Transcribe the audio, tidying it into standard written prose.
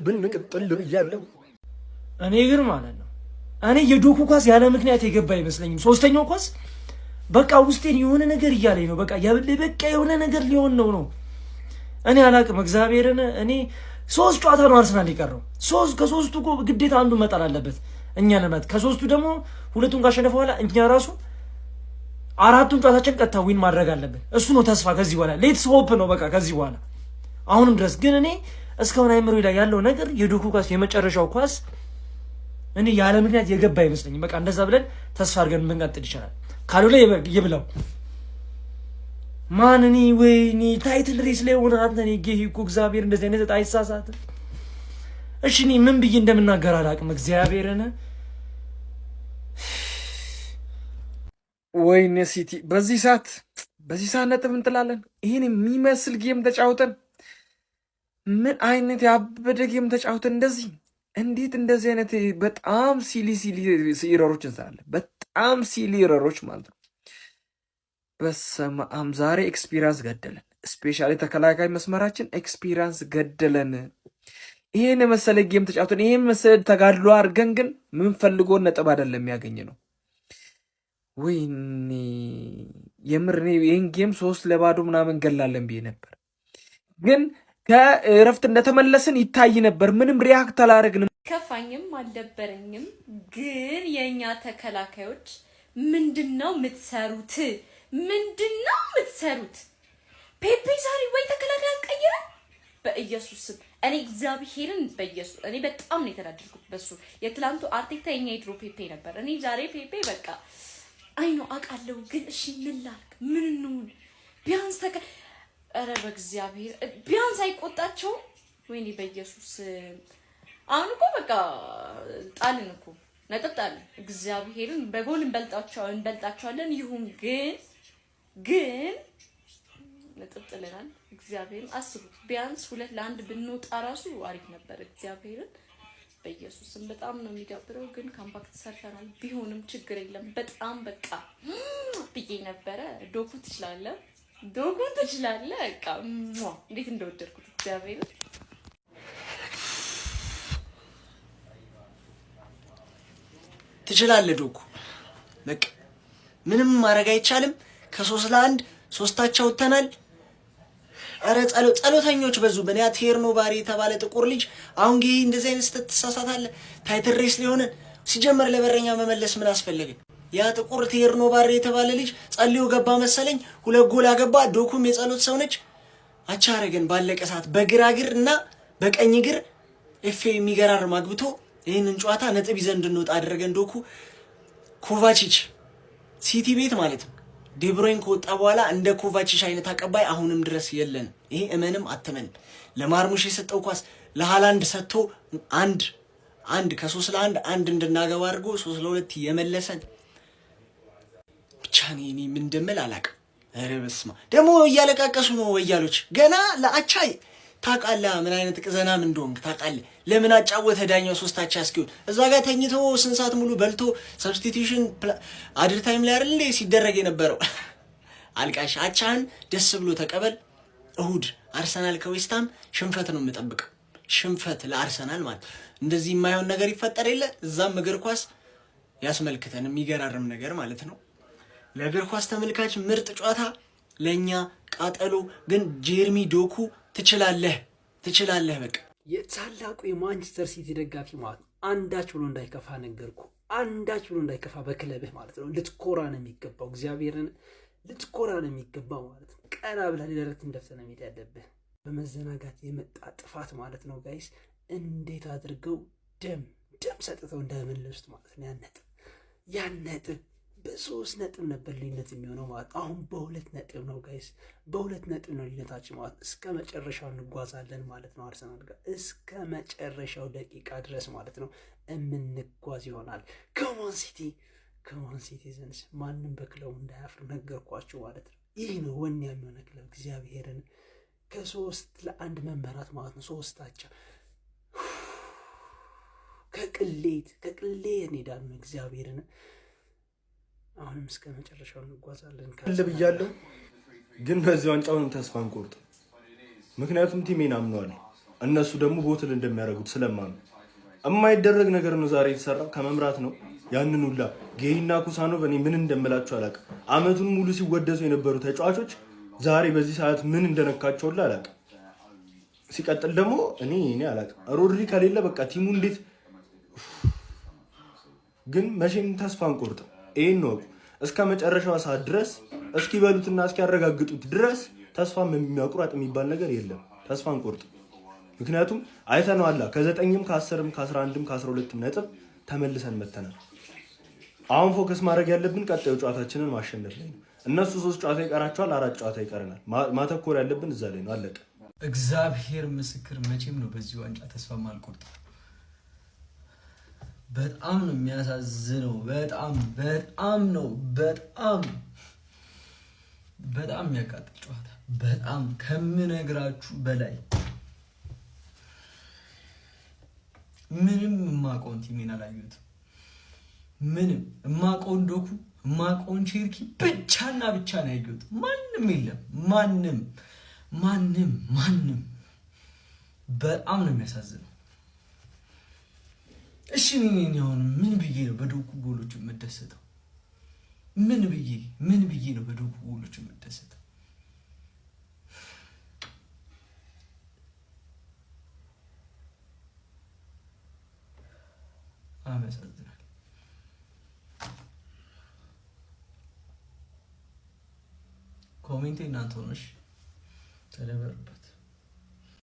ብንቀጥል ብያለሁ። እኔ ግን ማለት ነው እኔ የዶኩ ኳስ ያለ ምክንያት የገባ አይመስለኝም። ሶስተኛው ኳስ በቃ ውስጤን የሆነ ነገር እያለኝ ነው። በቃ የሆነ ነገር ሊሆን ነው። እኔ አላቅም እግዚአብሔርን። እኔ 3 ጨዋታ ነው አርሰናል የቀረው። ከሶስቱ እኮ ግዴታ አንዱ መጣል አለበት እኛ ለማለት። ከሶስቱ ደግሞ 2ቱን ካሸነፈ በኋላ እኛ ራሱ 4ቱን ጨዋታችን ቀጥታ ዊን ማድረግ አለብን። እሱ ነው ተስፋ ከዚህ በኋላ ሌትስ ሆፕ ነው በቃ ከዚህ በኋላ አሁንም ድረስ ግን እኔ እስካሁን አይምሮ ላይ ያለው ነገር የዶኩ ኳስ የመጨረሻው ኳስ እኔ ያለ ምክንያት የገባ አይመስለኝም። በቃ እንደዛ ብለን ተስፋ አድርገን መንቀጥል ይችላል። ካልሆነ ይብላው ማን እኔ ወይኔ ታይትል ሬስ ላይ ሆነ አንተ እኔ ጌህ እኮ እግዚአብሔር እንደዚህ አይነት አይሳሳት። እሺ እኔ ምን ብዬ እንደምናገር አላውቅም እግዚአብሔርን። ወይኔ ሲቲ በዚህ ሰዓት ነጥብ እንጥላለን። ይህን የሚመስል ጌም ተጫውተን ምን አይነት ያበደ ጌም ተጫውተን እንዴት እንደዚህ አይነት በጣም ሲሊ ኢረሮች እንሰራለን። በጣም ሲሊ ኢረሮች ማለት ነው። በስመ አብ ዛሬ ኤክስፒሪንስ ገደለን። ስፔሻሊ ተከላካይ መስመራችን ኤክስፒሪንስ ገደለን። ይሄን የመሰለ ጌም ተጫውተን ይሄን መሰለ ተጋድሎ አድርገን ግን ምን ፈልጎ ነጥብ አይደለም የሚያገኝ ነው። ወይኔ የምር ይህን ጌም 3-0 ምናምን ገላለን ብዬ ነበር፣ ግን ከእረፍት እንደተመለስን ይታይ ነበር። ምንም ሪያክት አላደረግንም። ከፋኝም አልደበረኝም። ግን የኛ ተከላካዮች ምንድነው የምትሰሩት? ፔፔ ዛሬ ወይ ተከላካይ አትቀይረ በኢየሱስ ስም። እኔ እግዚአብሔርን በኢየሱስ እኔ በጣም ነው የተናደድኩት በሱ። የትላንቱ አርቴታ የኛ የድሮ ፔፔ ነበር። እኔ ዛሬ ፔፔ በቃ አይ ነው አውቃለሁ፣ ግን እሺ ምን ላድርግ? ምን እንሁን? ቢያንስ ኧረ በእግዚአብሔር ቢያንስ አይቆጣቸው? ወይኔ በኢየሱስ አሁን እኮ በቃ ጣልን እኮ ነጥብ ጣልን። እግዚአብሔርን በጎል እንበልጣቸዋለን። ይሁን ግን ነጥብ ጥለናል። እግዚአብሔርን አስቡት። ቢያንስ 2-1 ብንወጣ ራሱ አሪፍ ነበር። እግዚአብሔርን በኢየሱስም በጣም ነው የሚደብረው። ግን ካምፓክት ሰርተናል። ቢሆንም ችግር የለም። በጣም በቃ ብዬ ነበረ። ዶኩ ትችላለህ። በቃ እንዴት እንደወደድኩት እግዚአብሔር። ትችላለህ ዶኩ። በቃ ምንም ማድረግ አይቻልም። ከ3-1 ሶስታቸው ወተናል። አረ ጸሎተኞች በዙ። በእኔ ቴርኖ ባሪ የተባለ ጥቁር ልጅ አሁን ጌ እንደዚህ አይነት ተሳሳታለህ። ታይትል ሬስ ሊሆን ሲጀመር ለበረኛ መመለስ ምን አስፈለገ? ያ ጥቁር ቴርኖ ባሪ የተባለ ልጅ ጸልዮ ገባ መሰለኝ 2 ጎል አገባ። ዶኩም የጸሎት ሰው ነች። አቻ አረገን ባለቀ ሰዓት በግራ እግር እና በቀኝ እግር ኤፍ የሚገራርም አግብቶ ይህንን ጨዋታ ነጥብ ይዘን እንድንወጣ አደረገን። ዶኩ ኮቫቺች ሲቲ ቤት ማለት ነው። ዴብሮይን ከወጣ በኋላ እንደ ኮቫቺች አይነት አቀባይ አሁንም ድረስ የለን። ይሄ እመንም አትመንም። ለማርሙሽ የሰጠው ኳስ ለሃላንድ ሰጥቶ አንድ ከ3-1 1 እንድናገባ አድርጎ 3-2 የመለሰን ብቻ እኔ ምን እንደምል አላውቅም። ኧረ በስመ አብ ደግሞ እያለቃቀሱ ነው ወያሎች ገና ለአቻይ ታውቃለህ ምን አይነት ቅዘናም እንደሆንክ ታውቃለህ። ለምን አጫወተ ዳኛው 3-1 እስኪሆን እዛ ጋር ተኝቶ ስንት ሰዓት ሙሉ በልቶ ሰብስቲቲዩሽን አድር ታይም ላይ አይደል ሲደረግ የነበረው። አልቃሽ አቻን ደስ ብሎ ተቀበል። እሁድ አርሰናል ከዌስትሃም ሽንፈት ነው የምጠብቀው። ሽንፈት ለአርሰናል ማለት እንደዚህ የማይሆን ነገር ይፈጠር የለ እዛም እግር ኳስ ያስመልክተን የሚገራርም ነገር ማለት ነው። ለእግር ኳስ ተመልካች ምርጥ ጨዋታ፣ ለኛ ቃጠሎ። ግን ጄርሚ ዶኩ ትችላለህ። በቃ የታላቁ የማንቸስተር ሲቲ ደጋፊ ማለት ነው አንዳች ብሎ እንዳይከፋ ነገርኩ። አንዳች ብሎ እንዳይከፋ በክለብህ ማለት ነው። ልትኮራ ነው የሚገባው። እግዚአብሔርን ልትኮራ ነው የሚገባው ማለት ነው። ቀና ብለህ ደረት እንደፍተህ ነው ያለብህ። በመዘናጋት የመጣ ጥፋት ማለት ነው ጋይስ። እንዴት አድርገው ደም ሰጥተው እንደመለሱት ማለት ነው። ያን ነጥብ በ3 ነጥብ ነበር ልዩነት የሚሆነው ማለት አሁን በ2 ነጥብ ነው ጋይስ። በ2 ነጥብ ነው ልዩነታችን ማለት እስከ መጨረሻው እንጓዛለን ማለት ነው። አርሰናል ጋር እስከ መጨረሻው ደቂቃ ድረስ ማለት ነው የምንጓዝ ይሆናል። ከሞን ሲቲዘንስ ማንም በክለቡ እንዳያፍር ነገርኳችሁ ማለት ነው። ይህ ነው ወኔ የሚሆነ ክለብ እግዚአብሔርን ከ3-1 መመራት ማለት ነው። 3 ከቅሌት እንሄዳለን እግዚአብሔርን። አሁንም እስከ መጨረሻው እንጓዛለን ብያለሁ። ግን በዚህ ዋንጫውን ተስፋ እንቆርጥ፣ ምክንያቱም ቲሜን አምነዋል። እነሱ ደግሞ ቦትል እንደሚያደርጉት ስለማኑ የማይደረግ ነገር ነው ዛሬ የተሰራው ከመምራት ነው። ያንን ሁላ ጌይና ኩሳኖቭ እኔ ምን እንደምላችሁ አላውቅም። አመቱን ሙሉ ሲወደሱ የነበሩ ተጫዋቾች ዛሬ በዚህ ሰዓት ምን እንደነካቸው አላውቅም። ሲቀጥል ደግሞ እኔ አላውቅም ሮድሪ ከሌለ በቃ ቲሙ እንዴት ግን መቼም ተስፋ አንቆርጥም። ይሄን ነው እስከ መጨረሻው ሰዓት ድረስ እስኪበሉትና እስኪያረጋግጡት ድረስ ተስፋ የሚያቁራጥ የሚባል ነገር የለም። ተስፋ አንቆርጥም። ምክንያቱም አይተነዋል ከ9ም ከ10ም ከ11ም ከ12ም ነጥብ ተመልሰን መተናል። አሁን ፎከስ ማድረግ ያለብን ቀጣዩ ጨዋታችንን ማሸነፍ ላይ ነው። እነሱ 3 ጨዋታ ይቀራቸዋል፣ 4 ጨዋታ ይቀረናል። ማተኮር ያለብን እዛ ላይ ነው። አለቀ። እግዚአብሔር ምስክር መቼም ነው በዚህ ዋንጫ ተስፋ ማልቆርጥ። በጣም ነው የሚያሳዝነው። በጣም ነው በጣም የሚያቃጥል ጨዋታ፣ በጣም ከምነግራችሁ በላይ ምንም የማውቀውን ቲሜን አላየሁትም። ምንም የማውቀውን ዶኩ የማውቀውን ቼርኪ ብቻና ብቻ ነው ያየሁት። ማንም የለም። ማንም በጣም ነው የሚያሳዝነው። እሺ አሁን ምን ብዬ ነው በዶኩ ጎሎች የምደሰተው? ምን ብዬ ነው በዶኩ ጎሎች የምደሰተው? አመሰግናለሁ። ኮሜንቴ እናንተ ሆነሽ ተደበሩበት።